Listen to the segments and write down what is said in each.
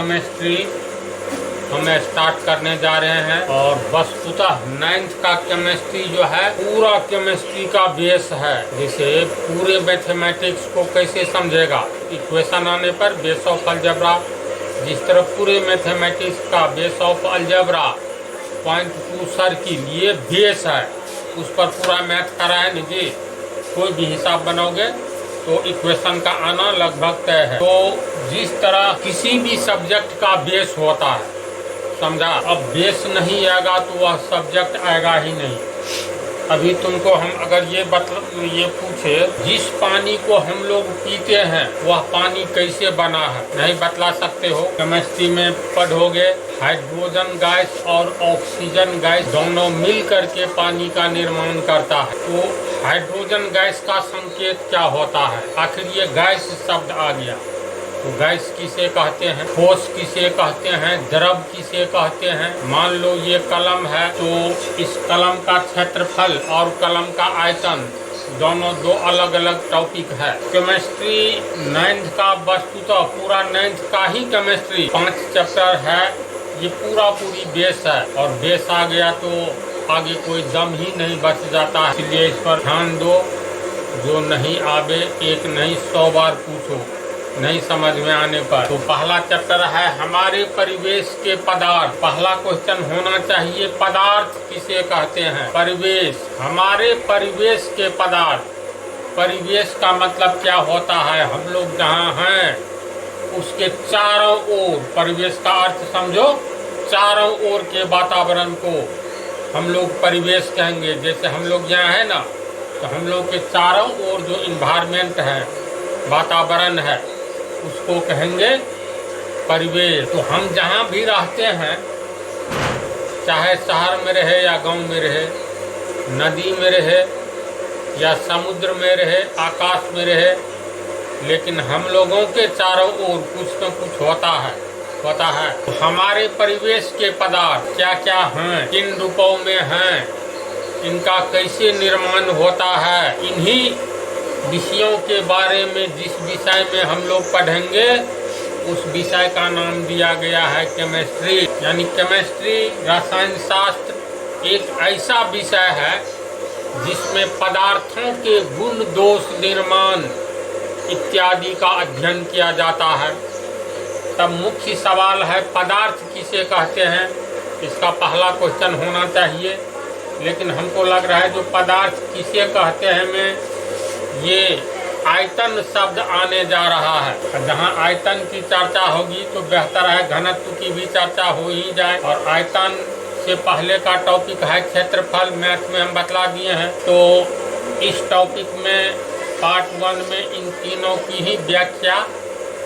Chemistry हम start करने जा रहे हैं। और वस्तुतः 9th का केमिस्ट्री जो है पूरा केमिस्ट्री का बेस है। जैसे पूरे मैथमेटिक्स को कैसे समझेगा, इक्वेशन आने पर बेस ऑफ अलजेब्रा, जिस तरह पूरे मैथमेटिक्स का base of algebra, point two circle, ये बेस है, उस पर पूरा मैथ करा है नहीं जी। कोई भी हिसाब बनाओगे तो इक्वेशन का आना लगभग तय है। तो जिस तरह किसी भी सब्जेक्ट का बेस होता है, समझा, अब बेस नहीं आएगा तो वह सब्जेक्ट आएगा ही नहीं। अभी तुमको हम अगर ये पूछे जिस पानी को हम लोग पीते हैं वह पानी कैसे बना है, नहीं बतला सकते हो। केमिस्ट्री में पढ़ोगे हाइड्रोजन गैस और ऑक्सीजन गैस दोनों मिल करके पानी का निर्माण करता है। तो हाइड्रोजन गैस का संकेत क्या होता है, आखिर ये गैस शब्द आ गया तो गैस किसे कहते हैं, ठोस किसे कहते हैं, द्रव किसे कहते हैं। मान लो ये कलम है तो इस कलम का क्षेत्रफल और कलम का आयतन दोनों दो अलग अलग टॉपिक है। केमिस्ट्री 9th का वस्तुतः पूरा 9th का ही केमिस्ट्री 5 चैप्टर है, ये पूरी बेस है। और बेस आ गया तो आगे कोई दम ही नहीं बच जाता है। इसलिए इस पर ध्यान दो, जो नहीं आवे एक नहीं 100 बार पूछो नहीं समझ में आने पर। तो पहला चैप्टर है हमारे परिवेश के पदार्थ। पहला क्वेश्चन होना चाहिए पदार्थ किसे कहते हैं, परिवेश, हमारे परिवेश के पदार्थ। परिवेश का मतलब क्या होता है, हम लोग जहाँ हैं उसके चारों ओर, परिवेश का अर्थ समझो, चारों ओर के वातावरण को हम लोग परिवेश कहेंगे। जैसे हम लोग यहाँ है ना, तो हम लोग के चारों ओर जो इन्वायरमेंट है, वातावरण है, उसको कहेंगे परिवेश। तो हम जहाँ भी रहते हैं, चाहे शहर में रहे या गांव में रहे, नदी में रहे या समुद्र में रहे, आकाश में रहे, लेकिन हम लोगों के चारों ओर कुछ न कुछ होता है। तो हमारे परिवेश के पदार्थ क्या क्या हैं, किन रूपों में हैं, इनका कैसे निर्माण होता है, इन्हीं विषयों के बारे में जिस विषय में हम लोग पढ़ेंगे उस विषय का नाम दिया गया है केमिस्ट्री। यानी केमिस्ट्री, रसायन शास्त्र एक ऐसा विषय है जिसमें पदार्थों के गुण, दोष, निर्माण इत्यादि का अध्ययन किया जाता है। तब मुख्य सवाल है पदार्थ किसे कहते हैं, इसका पहला क्वेश्चन होना चाहिए। लेकिन हमको लग रहा है जो पदार्थ किसे कहते हैं में ये आयतन शब्द आने जा रहा है। जहाँ आयतन की चर्चा होगी तो बेहतर है घनत्व की भी चर्चा हो ही जाए। और आयतन से पहले का टॉपिक है क्षेत्रफल, मैथ में हम बतला दिए हैं। तो इस टॉपिक में पार्ट 1 में इन तीनों की ही व्याख्या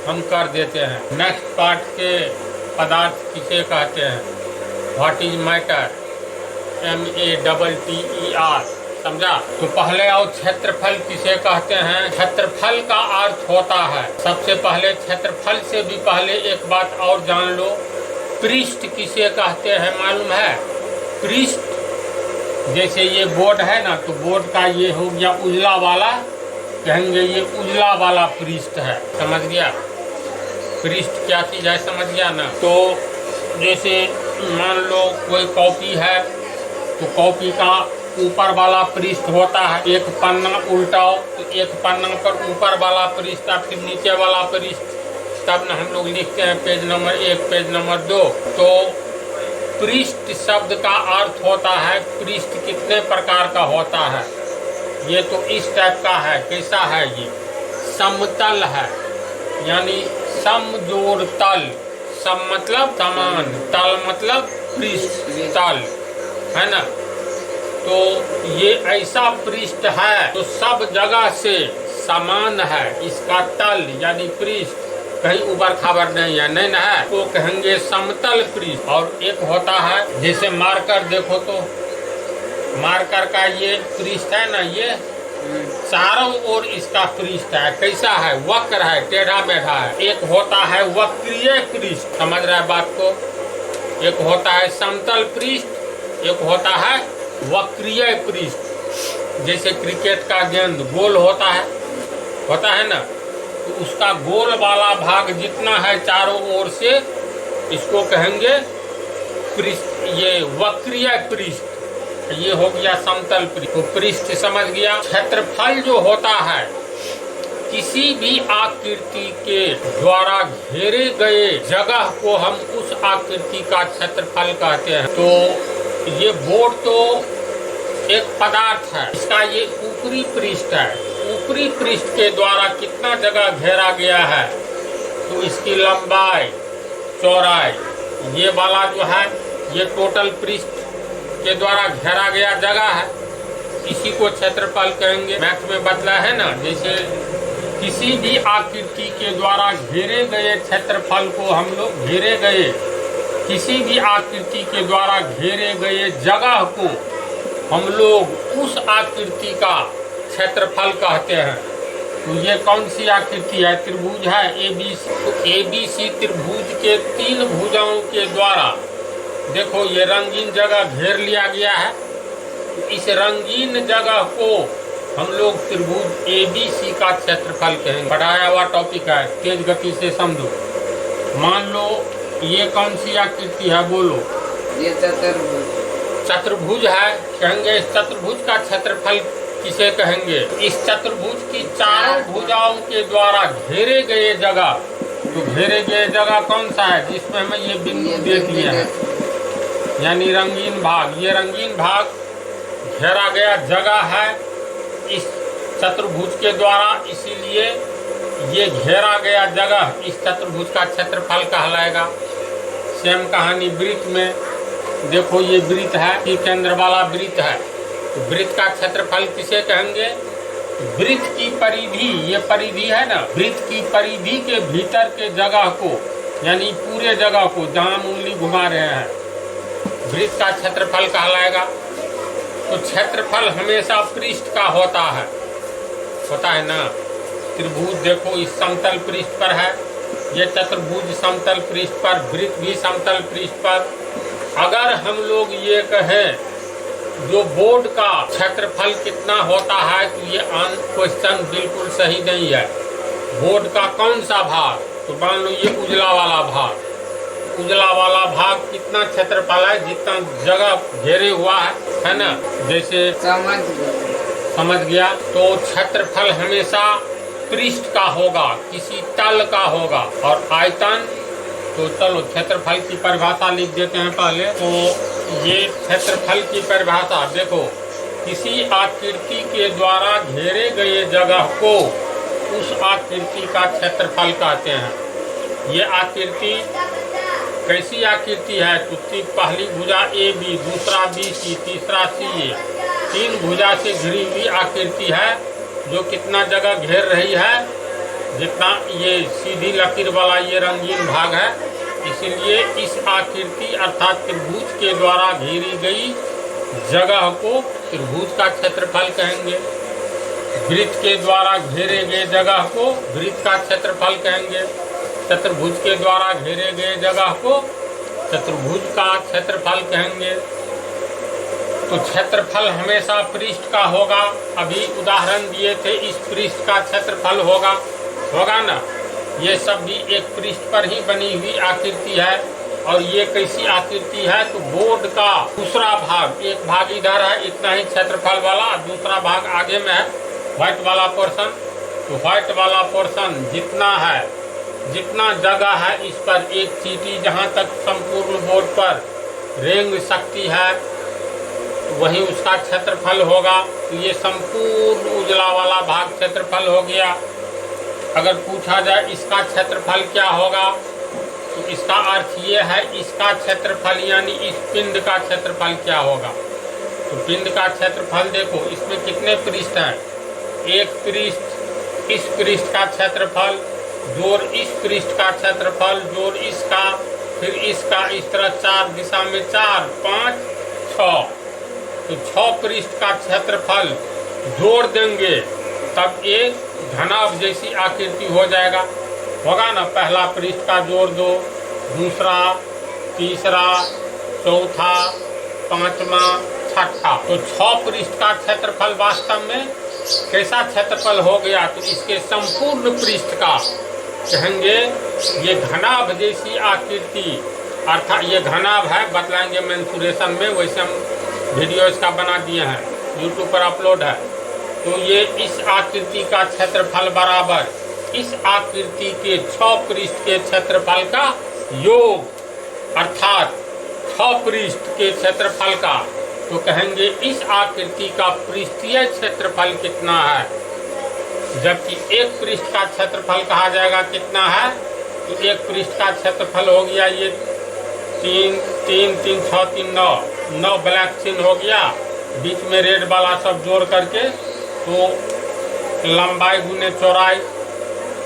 हम कर देते हैं। नेक्स्ट पार्ट के पदार्थ किसे कहते हैं, व्हाट इज मैटर, MATTER, समझा। तो पहले आओ क्षेत्रफल किसे कहते हैं। क्षेत्रफल का अर्थ होता है, सबसे पहले क्षेत्रफल से भी पहले एक बात और जान लो, पृष्ठ किसे कहते हैं मालूम है। पृष्ठ, जैसे ये बोर्ड है ना, तो बोर्ड का ये हो गया उजला वाला, कहेंगे ये उजला वाला पृष्ठ है, समझ गया। पृष्ठ क्या चीज है समझ गया ना। तो जैसे मान लो कोई कॉपी है तो कॉपी का ऊपर वाला पृष्ठ होता है, एक पन्ना उल्टाओ तो एक पन्ना पर ऊपर वाला पृष्ठ और फिर नीचे वाला पृष्ठ, तब न हम लोग लिखते हैं पेज नंबर 1, पेज नंबर 2। तो पृष्ठ शब्द का अर्थ होता है पृष्ठ कितने प्रकार का होता है। ये तो इस टाइप का है, कैसा है ये, समतल है, यानी समजोड़ तल, सम मतलब समान, तल मतलब पृष्ठ, तल है ना। तो ये ऐसा पृष्ठ है तो सब जगह से समान है, इसका तल यानी पृष्ठ कहीं ऊपर खाबर नहीं है, नहीं ना है, तो कहेंगे समतल पृष्ठ। और एक होता है जैसे मार्कर, देखो तो मार्कर का ये पृष्ठ है ना, ये चारों ओर इसका पृष्ठ है, कैसा है, वक्र है, टेढ़ा मेढ़ा है। एक होता है वक्रीय पृष्ठ, समझ रहा है बात को, एक होता है समतल पृष्ठ, एक होता है वक्रीय पृष्ठ। जैसे क्रिकेट का गेंद गोल होता है ना, तो उसका गोल वाला भाग जितना है चारों ओर से इसको कहेंगे पृष्ठ, ये वक्रीय पृष्ठ। ये हो गया समतल पृष्ठ। तो पृष्ठ समझ गया। क्षेत्रफल जो होता है किसी भी आकृति के द्वारा घेरे गए जगह को हम उस आकृति का क्षेत्रफल कहते हैं। तो ये बोर्ड तो एक पदार्थ है, इसका ये ऊपरी पृष्ठ है। ऊपरी पृष्ठ के द्वारा कितना जगह घेरा गया है, तो इसकी लंबाई चौड़ाई, ये वाला जो है ये टोटल पृष्ठ के द्वारा घेरा गया जगह है, इसी को क्षेत्रफल कहेंगे। मैथ में बदला है ना, जैसे किसी भी आकृति के द्वारा घेरे गए क्षेत्रफल को हम लोग घेरे गए, किसी भी आकृति के द्वारा घेरे गए जगह को हम लोग उस आकृति का क्षेत्रफल कहते हैं। तो ये कौन सी आकृति है? त्रिभुज है ABC। तो ABC त्रिभुज के 3 भुजाओं के द्वारा देखो ये रंगीन जगह घेर लिया गया है। तो इस रंगीन जगह को हम लोग त्रिभुज ABC का क्षेत्रफल कहेंगे। पढ़ाया हुआ टॉपिक है, तेज गति से समझो। मान लो ये कौन सी आकृति है, बोलो। ये चतुर्भुज। चतुर्भुज है, कहेंगे इस चतुर्भुज का क्षेत्रफल किसे कहेंगे? इस चतुर्भुज की चारों भुजाओं के द्वारा घेरे गए जगह। तो घेरे गए जगह कौन सा है? जिसमें हमें ये बिंदु देख लिया है, यानी रंगीन भाग। ये रंगीन भाग घेरा गया जगह है इस चतुर्भुज के द्वारा, इसीलिए ये घेरा गया जगह इस चतुर्भुज का क्षेत्रफल कहलाएगा। सेम कहानी वृत्त में देखो, ये वृत्त है, ये केंद्र वाला वृत्त है। तो वृत्त का क्षेत्रफल किसे कहेंगे? वृत्त की परिधि, ये परिधि है ना, वृत्त की परिधि के भीतर के जगह को, यानी पूरे जगह को जहाँ हम उंगली घुमा रहे हैं, वृत्त का क्षेत्रफल कहलाएगा। तो क्षेत्रफल हमेशा पृष्ठ का होता है ना। त्रिभुज देखो इस समतल पृष्ठ पर है, ये चतुर्भुज समतल पृष्ठ पर, वृत्त भी समतल पृष्ठ पर। अगर हम लोग ये कहें जो बोर्ड का क्षेत्रफल कितना होता है, तो ये क्वेश्चन बिल्कुल सही नहीं है। बोर्ड का कौन सा भाग? तो मान लो ये उजला वाला भाग, उजला वाला भाग कितना क्षेत्रफल है? जितना जगह घेरे हुआ है ना, जैसे समझ गया। तो क्षेत्रफल हमेशा पृष्ठ का होगा, किसी तल का होगा। और आयतन, तो चलो क्षेत्रफल की परिभाषा लिख देते हैं पहले। तो ये क्षेत्रफल की परिभाषा देखो, किसी आकृति के द्वारा घेरे गए जगह को उस आकृति का क्षेत्रफल कहते हैं। ये आकृति कैसी आकृति है? तो पहली भुजा AB, दूसरा BC, तीसरा CA, 3 भुजा से घिरी हुई आकृति है जो कितना जगह घेर रही है? जितना ये सीधी लकीर वाला ये रंगीन भाग है, इसीलिए इस आकृति अर्थात त्रिभुज के द्वारा घेरी गई जगह को त्रिभुज का क्षेत्रफल कहेंगे। वृत्त के द्वारा घेरे गए जगह को वृत्त का क्षेत्रफल कहेंगे। चतुर्भुज के द्वारा घेरे गए जगह को चतुर्भुज का क्षेत्रफल कहेंगे। तो क्षेत्रफल हमेशा पृष्ठ का होगा। अभी उदाहरण दिए थे, इस पृष्ठ का क्षेत्रफल होगा ना। ये सब भी एक पृष्ठ पर ही बनी हुई आकृति है। और ये कैसी आकृति है? तो बोर्ड का दूसरा भाग, एक भाग इधर है इतना ही क्षेत्रफल वाला, दूसरा भाग आगे में है व्हाइट वाला पोर्शन। तो व्हाइट वाला पोर्शन जितना है, जितना जगह है, इस पर एक चींटी जहाँ तक संपूर्ण बोर्ड पर रेंग सकती है वही उसका क्षेत्रफल होगा। तो ये संपूर्ण उजला वाला भाग क्षेत्रफल हो गया। अगर पूछा जाए इसका क्षेत्रफल क्या होगा, तो इसका अर्थ ये है इसका क्षेत्रफल यानी इस पिंड का क्षेत्रफल क्या होगा। तो पिंड का क्षेत्रफल देखो, इसमें कितने पृष्ठ हैं? एक पृष्ठ, इस पृष्ठ का क्षेत्रफल जोड़ इस पृष्ठ का क्षेत्रफल जोड़ इसका, फिर इसका, इस तरह 4 दिशा में 4, 5, 6। तो 6 पृष्ठ का क्षेत्रफल जोड़ देंगे तब एक घनाभ जैसी आकृति हो जाएगा, होगा ना। पहला पृष्ठ का जोड़ दो, दूसरा, तीसरा, चौथा, पांचवा, छठा। तो 6 पृष्ठ का क्षेत्रफल वास्तव में कैसा क्षेत्रफल हो गया? तो इसके संपूर्ण पृष्ठ का कहेंगे ये घनाभ जैसी आकृति अर्थात ये घनाभ है, बतलाएंगे मेंसुरेशन में, वैसे हम वीडियो इसका बना दिए हैं, यूट्यूब पर अपलोड है। तो ये इस आकृति का क्षेत्रफल बराबर इस आकृति के 6 पृष्ठ के क्षेत्रफल का योग, अर्थात 6 पृष्ठ के क्षेत्रफल का। तो कहेंगे इस आकृति का पृष्ठीय क्षेत्रफल कितना है, जबकि एक पृष्ठ का क्षेत्रफल कहा जाएगा कितना है। तो एक पृष्ठ का क्षेत्रफल हो गया ये 3 3 3 6 3 9 9 ब्लैक चिन्ह हो गया, बीच में रेड वाला सब जोड़ करके, तो लंबाई गुने चौड़ाई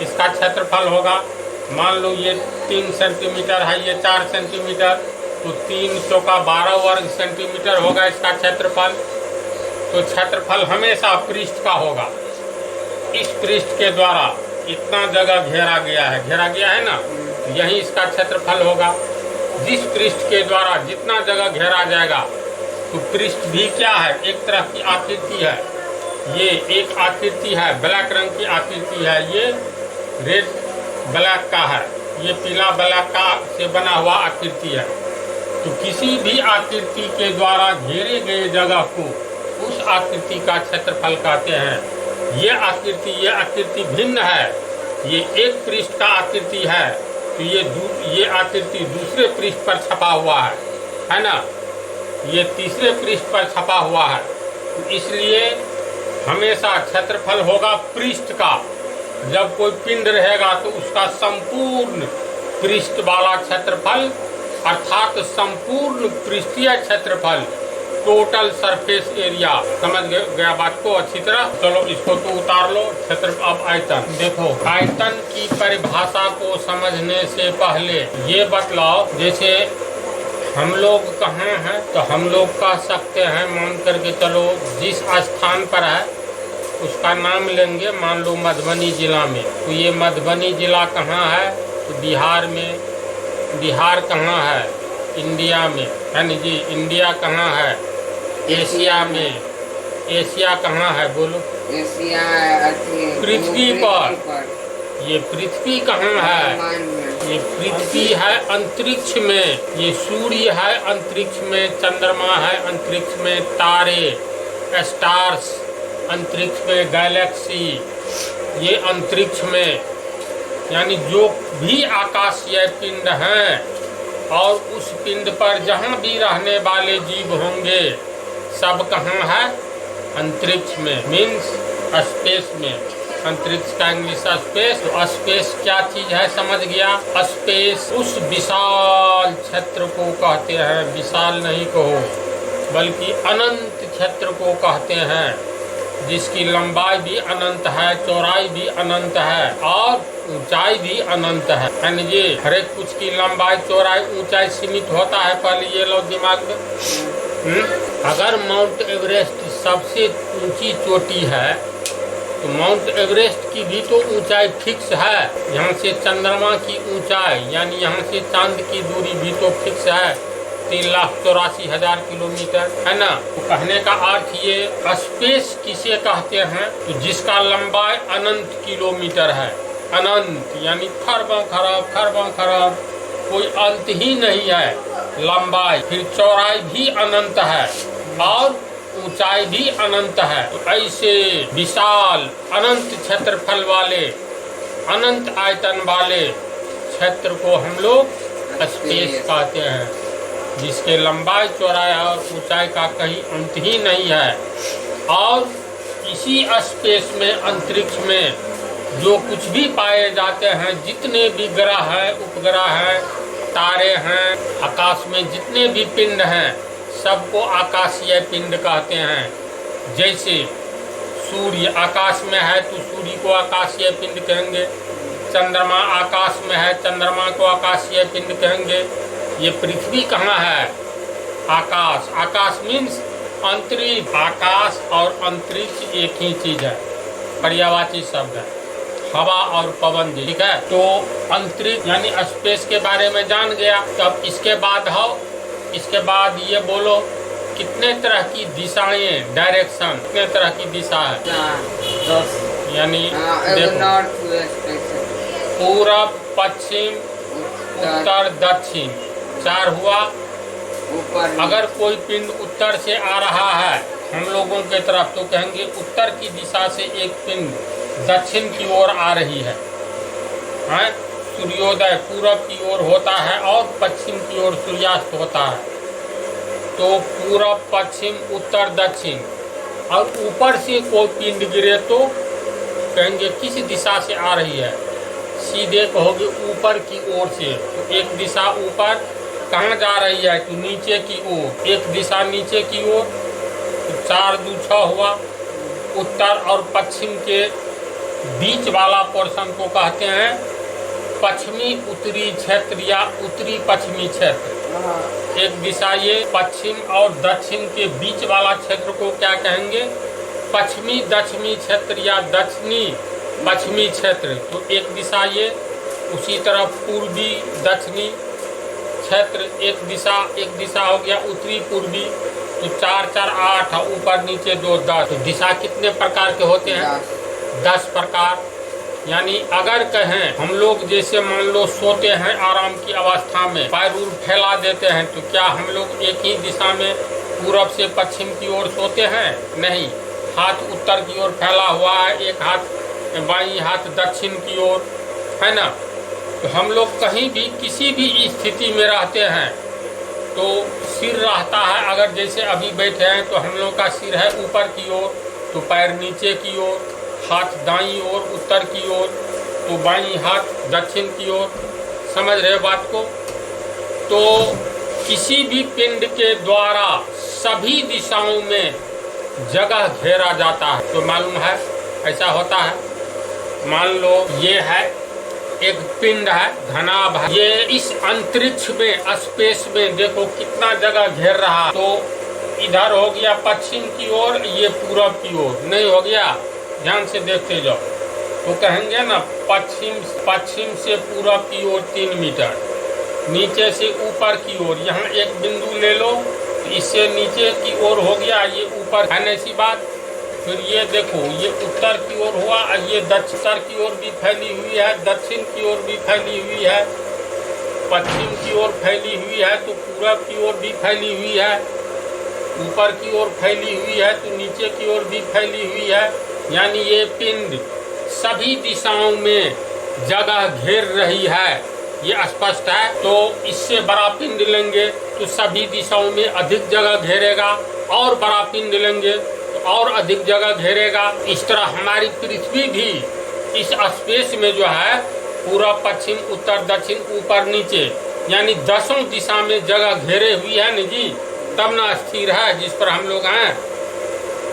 इसका क्षेत्रफल होगा। मान लो ये 3 सेंटीमीटर है, ये 4 सेंटीमीटर, तो 3 चौका 12 वर्ग सेंटीमीटर होगा इसका क्षेत्रफल। तो क्षेत्रफल हमेशा पृष्ठ का होगा। इस पृष्ठ के द्वारा इतना जगह घेरा गया है ना, यही इसका क्षेत्रफल होगा। जिस पृष्ठ के द्वारा जितना जगह घेरा जाएगा, तो पृष्ठ भी क्या है, एक तरह की आकृति है। ये एक आकृति है, ब्लैक रंग की आकृति है, ये रेड ब्लैक का है, ये पीला ब्लैक का से बना हुआ आकृति है। तो किसी भी आकृति के द्वारा घेरे गए जगह को उस आकृति का क्षेत्रफल कहते हैं। ये आकृति भिन्न है। ये एक पृष्ठ का आकृति है, तो ये आकृति दूसरे पृष्ठ पर छपा हुआ है ना, ये तीसरे पृष्ठ पर छपा हुआ है। तो इसलिए हमेशा क्षेत्रफल होगा पृष्ठ का। जब कोई पिंड रहेगा तो उसका संपूर्ण पृष्ठ वाला क्षेत्रफल, अर्थात संपूर्ण पृष्ठीय क्षेत्रफल, टोटल सरफेस एरिया। समझ गया बात को अच्छी तरह। चलो इसको तो उतार लो। क्षेत्र अब आयतन देखो, आयतन की परिभाषा को समझने से पहले ये बतलाओ, जैसे हम लोग कहाँ हैं, तो हम लोग कह सकते हैं, मान करके चलो जिस स्थान पर है उसका नाम लेंगे। मान लो मधुबनी जिला में, तो ये मधुबनी जिला कहाँ है, तो बिहार में। बिहार कहाँ है, इंडिया में, है ना जी। इंडिया कहाँ है, एशिया में। एशिया कहाँ है, बोलो। एशिया पृथ्वी पर। ये पृथ्वी कहाँ है, ये पृथ्वी है अंतरिक्ष में। ये सूर्य है अंतरिक्ष में, चंद्रमा है अंतरिक्ष में, तारे स्टार्स अंतरिक्ष में, गैलेक्सी ये अंतरिक्ष में। यानी जो भी आकाशीय पिंड हैं और उस पिंड पर जहाँ भी रहने वाले जीव होंगे, सब कहाँ है, अंतरिक्ष में, मीन्स स्पेस में। अंतरिक्ष का इंग्लिश स्पेस। तो स्पेस क्या चीज है, समझ गया। स्पेस उस विशाल क्षेत्र को कहते हैं, विशाल नहीं कहो बल्कि अनंत क्षेत्र को कहते हैं, जिसकी लंबाई भी अनंत है, चौड़ाई भी अनंत है और ऊंचाई भी अनंत है। यानी ये हर एक कुछ की लंबाई, चौड़ाई, ऊंचाई सीमित होता है। पहले ये लो दिमाग में। अगर माउंट एवरेस्ट सबसे ऊंची चोटी है, तो माउंट एवरेस्ट की भी तो ऊंचाई फिक्स है। यहाँ से चंद्रमा की ऊंचाई, यानी यहाँ से चांद की दूरी भी तो फिक्स है, 3,84,000 किलोमीटर, है ना। तो कहने का अर्थ ये स्पेस किसे कहते हैं, तो जिसका लंबाई अनंत किलोमीटर है। अनंत यानी खरबों खरब, कोई अंत ही नहीं है लंबाई। फिर चौड़ाई भी अनंत है और ऊंचाई भी अनंत है। तो ऐसे विशाल अनंत क्षेत्रफल वाले, अनंत आयतन वाले क्षेत्र को हम लोग स्पेस कहते हैं, जिसके लंबाई, चौड़ाई और ऊंचाई का कहीं अंत ही नहीं है। और इसी स्पेस में, अंतरिक्ष में जो कुछ भी पाए जाते हैं, जितने भी ग्रह हैं, उपग्रह हैं, तारे हैं, आकाश में जितने भी पिंड हैं, सबको आकाशीय पिंड कहते हैं। जैसे सूर्य आकाश में है तो सूर्य को आकाशीय पिंड कहेंगे। चंद्रमा आकाश में है, चंद्रमा को आकाशीय पिंड कहेंगे। ये पृथ्वी कहाँ है, आकाश। आकाश मीन्स अंतरिक्ष। आकाश और अंतरिक्ष एक ही चीज है, पर्यायवाची शब्द है, हवा और पवन जी, ठीक है। तो अंतरिक्ष यानी स्पेस के बारे में जान गया। तब इसके बाद ये बोलो कितने तरह की दिशाएं, डायरेक्शन, कितने तरह की दिशा है। 10 यानी नॉर्थ वेस्ट, पूरब, पश्चिम, उत्तर, दक्षिण, 4 हुआ। ऊपर अगर कोई पिंड उत्तर से आ रहा है हम लोगों के तरफ तो कहेंगे उत्तर की दिशा से एक पिंड दक्षिण की ओर आ रही है। सूर्योदय पूरब की ओर होता है और पश्चिम की ओर सूर्यास्त होता है। तो पूरब, पश्चिम, उत्तर, दक्षिण। और ऊपर से कोई पिंड गिरे तो कहेंगे किस दिशा से आ रही है, सीधे कहोगे ऊपर की ओर से। तो एक दिशा ऊपर कहाँ जा रही है तो नीचे की ओर, एक दिशा नीचे की ओर। तो 4 दूनी 6 हुआ। उत्तर और पश्चिम के बीच वाला पोर्शन को कहते हैं पश्चिमी उत्तरी क्षेत्र या उत्तरी पश्चिमी क्षेत्र। एक दिशा ये पश्चिम और दक्षिण के बीच वाला क्षेत्र को क्या कहेंगे, पश्चिमी दक्षिणी क्षेत्र या दक्षिणी पश्चिमी क्षेत्र। तो एक दिशा ये, उसी तरह पूर्वी दक्षिणी क्षेत्र एक दिशा हो गया उत्तरी पूर्वी। तो 4 4 8, ऊपर नीचे 2 10। तो दिशा कितने प्रकार के होते हैं, 10 प्रकार। यानी अगर कहें हम लोग जैसे मान लो सोते हैं आराम की अवस्था में, पैर फैला देते हैं, तो क्या हम लोग एक ही दिशा में पूरब से पश्चिम की ओर सोते हैं? नहीं, हाथ उत्तर की ओर फैला हुआ है, एक हाथ बाईं हाथ दक्षिण की ओर, है ना। तो हम लोग कहीं भी किसी भी स्थिति में रहते हैं तो सिर रहता है, अगर जैसे अभी बैठे हैं तो हम लोग का सिर है ऊपर की ओर, तो पैर नीचे की ओर, हाथ दाईं ओर उत्तर की ओर, तो बाईं हाथ दक्षिण की ओर। समझ रहे बात को। तो किसी भी पिंड के द्वारा सभी दिशाओं में जगह घेरा जाता है। तो मालूम है ऐसा होता है। मान लो ये है एक पिंड है, घनाभ है, ये इस अंतरिक्ष में स्पेस में देखो कितना जगह घेर रहा। तो इधर हो गया पश्चिम की ओर, ये पूरब की ओर नहीं हो गया, ध्यान से देखते जाओ। तो कहेंगे ना पश्चिम से पूरब की ओर 3 मीटर, नीचे से ऊपर की ओर। यहाँ एक बिंदु ले लो, इससे नीचे की ओर हो गया, ये ऊपर है ना, ऐसी बात। फिर ये देखो ये उत्तर की ओर हुआ, ये दक्षिण की ओर भी फैली हुई है, दक्षिण की ओर भी फैली हुई है, पश्चिम की ओर फैली हुई है, तो पूरब की ओर भी फैली हुई है, ऊपर की ओर फैली हुई है, तो नीचे की ओर भी फैली हुई है। यानी ये पिंड सभी दिशाओं में जगह घेर रही है, ये स्पष्ट है। तो इससे बड़ा पिंड लेंगे तो सभी दिशाओं में अधिक जगह घेरेगा, और बड़ा पिंड लेंगे तो और अधिक जगह घेरेगा। इस तरह हमारी पृथ्वी भी इस स्पेस में जो है पूरब, पश्चिम, उत्तर, दक्षिण, ऊपर, नीचे, यानी 10 दिशा में जगह घेरे हुई है न जी, तब ना स्थिर है जिस पर हम लोग हैं।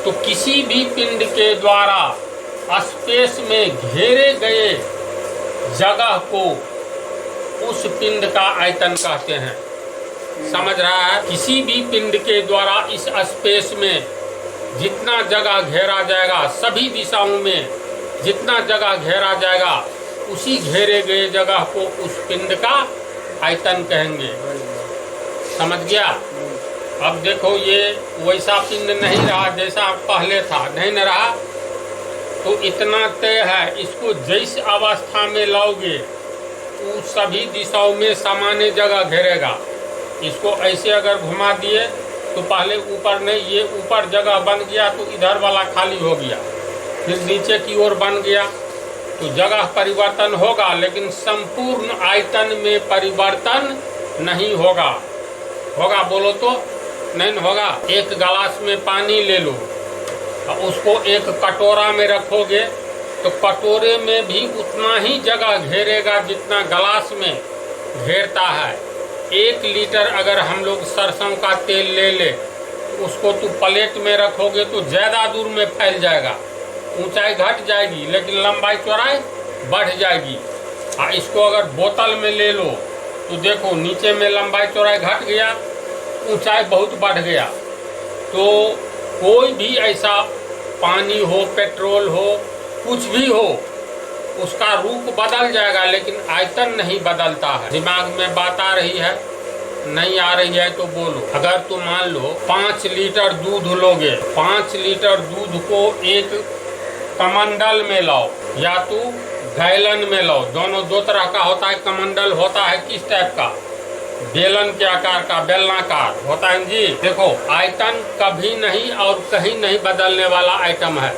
तो किसी भी पिंड के द्वारा स्पेस में घेरे गए जगह को उस पिंड का आयतन कहते हैं। समझ रहा है। किसी भी पिंड के द्वारा इस स्पेस में जितना जगह घेरा जाएगा, सभी दिशाओं में जितना जगह घेरा जाएगा, उसी घेरे गए जगह को उस पिंड का आयतन कहेंगे। समझ गया। अब देखो ये वैसा पिंड नहीं रहा जैसा पहले था, नहीं न रहा। तो इतना तय है, इसको जिस अवस्था में लाओगे वो सभी दिशाओं में सामान्य जगह घेरेगा। इसको ऐसे अगर घुमा दिए तो पहले ऊपर नहीं, ये ऊपर जगह बन गया तो इधर वाला खाली हो गया, फिर नीचे की ओर बन गया, तो जगह परिवर्तन होगा, लेकिन संपूर्ण आयतन में परिवर्तन नहीं होगा। होगा बोलो तो नहीं होगा। एक गिलास में पानी ले लो और उसको एक कटोरा में रखोगे तो कटोरे में भी उतना ही जगह घेरेगा जितना गिलास में घेरता है। 1 लीटर अगर हम लोग सरसों का तेल ले ले, उसको तो प्लेट में रखोगे तो ज़्यादा दूर में फैल जाएगा, ऊंचाई घट जाएगी लेकिन लंबाई चौड़ाई बढ़ जाएगी। और इसको अगर बोतल में ले लो तो देखो नीचे में लंबाई चौड़ाई घट गया, ऊंचाई बहुत बढ़ गया। तो कोई भी ऐसा पानी हो, पेट्रोल हो, कुछ भी हो, उसका रूप बदल जाएगा लेकिन आयतन नहीं बदलता है। दिमाग में बात आ रही है? नहीं आ रही है तो बोलो। अगर तुम मान लो 5 लीटर दूध लोगे, 5 लीटर दूध को एक कमंडल में लाओ या तो गैलन में लाओ, दोनों 2 तरह का होता है। कमंडल होता है किस टाइप का, बेलन के आकार का बेलनाकार होता है जी। देखो आयतन कभी नहीं और कहीं नहीं बदलने वाला आइटम है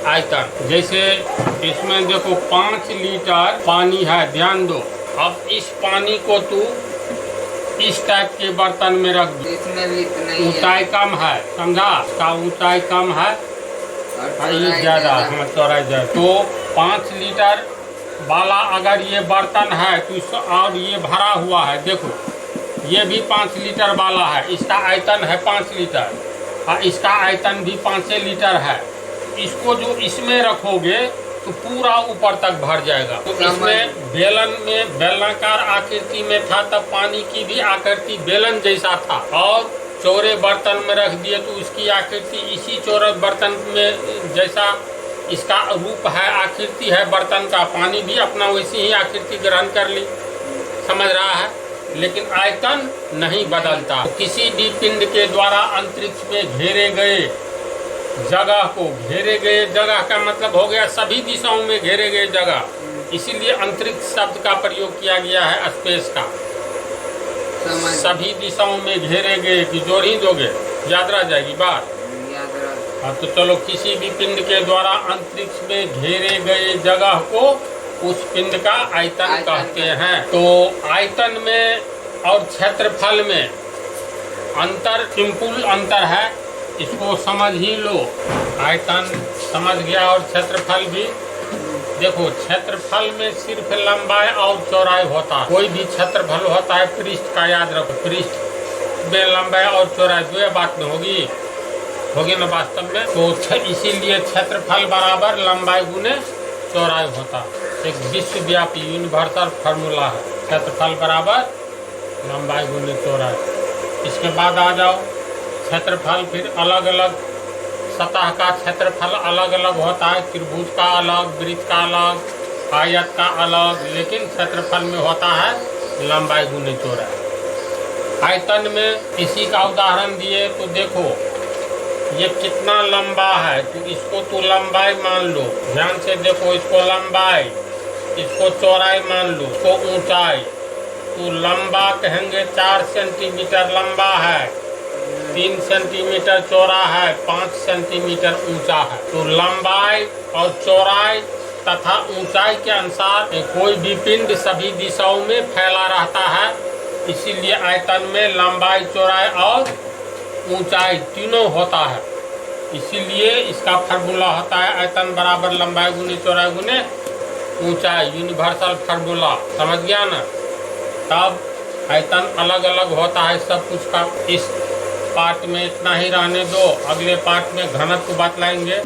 आयतन। जैसे इसमें देखो 5 लीटर पानी है, ध्यान दो। अब इस पानी को तू इस टाइप के बर्तन में रख दो, इसमें भी इतना ही ऊंचाई कम है, समझा? इसका ऊंचाई कम है और ये ज्यादा, हाँ चौड़ाई ज्यादा। तो 5 लीटर वाला अगर ये बर्तन है तो और ये भरा हुआ है, देखो ये भी 5 लीटर वाला है, इसका आयतन है 5 लीटर और इसका आयतन भी 5 लीटर है। इसको जो इसमें रखोगे तो पूरा ऊपर तक भर जाएगा। तो इसमें बेलन में बेलनाकार आकृति में था, तब पानी की भी आकृति बेलन जैसा था, और चौड़े बर्तन में रख दिए तो उसकी आकृति इसी चौड़े बर्तन में जैसा इसका रूप है, आकृति है बर्तन का, पानी भी अपना वैसी ही आकृति ग्रहण कर ली, समझ रहा है? लेकिन आयतन नहीं बदलता। किसी भी पिंड के द्वारा अंतरिक्ष में घेरे गए जगह को, घेरे गए जगह का मतलब हो गया सभी दिशाओं में घेरे गए जगह, इसीलिए अंतरिक्ष शब्द का प्रयोग किया गया है स्पेस का। सभी दिशाओं में घेरे गए कि जोड़ ही दोगे, याद रह जाएगी बात। हाँ तो चलो, किसी भी पिंड के द्वारा अंतरिक्ष में घेरे गए जगह को उस पिंड का आयतन कहते हैं। तो आयतन में और क्षेत्रफल में अंतर, सिंपल अंतर है, इसको समझ ही लो। आयतन समझ गया और क्षेत्रफल भी। देखो क्षेत्रफल में सिर्फ लंबाई और चौड़ाई होता है, कोई भी क्षेत्रफल होता है पृष्ठ का, याद रखो पृष्ठ में लंबाई और चौड़ाई दो बात में होगी ना वास्तव में। तो इसीलिए क्षेत्रफल बराबर लंबाई गुने चौड़ाई होता, एक विश्वव्यापी यूनिवर्सल फार्मूला है, क्षेत्रफल बराबर लंबाई गुने चौड़ाई। इसके बाद आ जाओ क्षेत्रफल, फिर अलग अलग सतह का क्षेत्रफल अलग अलग होता है, त्रिभुज का अलग, वृत्त का अलग, आयत का अलग, लेकिन क्षेत्रफल में होता है लंबाई गुने चौड़ाई। आयतन में इसी का उदाहरण दिए तो देखो ये कितना लंबा है, तो इसको तो लंबाई मान लो, ध्यान से देखो, इसको लंबाई, इसको चौड़ाई मान लो, इसको ऊंचाई। तो लंबा कहेंगे 4 सेंटीमीटर लंबा है, 3 सेंटीमीटर चौड़ा है, 5 सेंटीमीटर ऊंचा है। तो लंबाई और चौड़ाई तथा ऊंचाई के अनुसार कोई भी पिंड सभी दिशाओं में फैला रहता है, इसीलिए आयतन में लंबाई, चौड़ाई और ऊंचाई तीनों होता है। इसीलिए इसका फार्मूला होता है आयतन बराबर लंबाई गुने चौड़ाई गुने ऊंचाई, यूनिवर्सल फार्मूला, समझ गया ना? तब आयतन अलग अलग होता है सब कुछ का। इस पार्ट में इतना ही रहने दो, अगले पार्ट में घनत्व बतलाएंगे।